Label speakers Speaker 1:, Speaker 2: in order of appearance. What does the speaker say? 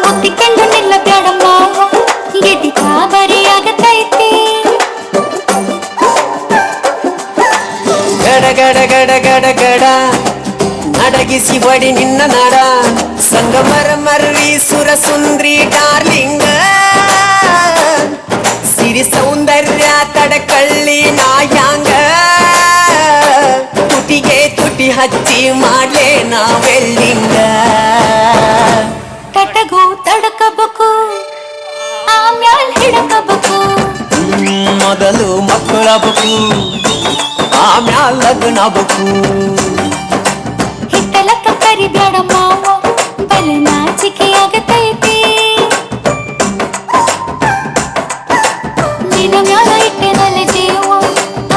Speaker 1: ಮುತ್ತಿಕೊಂಡು ನಿಲ್ಲ ಬ್ಯಾಡಮ್ಮ ಗೆದ್ದಿ ಕಾಬರಿ ಆಗತೈತಿ
Speaker 2: ಗಡ ಗಡ ಗಡ ಗಡ ಗಡ ನಡಗಿಸಿ ಹೊಡಿ ನಿನ್ನ ನಡ ಸಂಗಮರ ಮರ್ರಿ ಸುರ ಸುಂದ್ರಿ ಡಾರ್ಲಿಂಗ ಸಿರಿ ಸೌಂದರ್ಯ ತಡಕಳ್ಳಿ ನಾಯಾಂಗ ತುಟಿಗೆ ತುಟಿ ಹಚ್ಚಿ ಮಾಡ್ಲೆ ನಾವೆಲ್ಲಿಂಗ
Speaker 1: ತಟಗೂ ತಡಕಬೇಕು ಆಮ್ಯಾಲ್ ಹಿಡಕಬೇಕು
Speaker 2: ಮೊದಲು ಮಕ್ಕಳಬೇಕು ಆಮ್ಯಾಲ ಲಗ್ನಬೇಕು
Speaker 1: ಹಿತ್ತಲಕ್ಕ ಕರಿ ಬ್ಯಾಡಮ್ಮ ಬಲೆ ನಾಚಿಕೆ ಆಗತೈತಿ ನಿನ್ನ ಮ್ಯಾಲ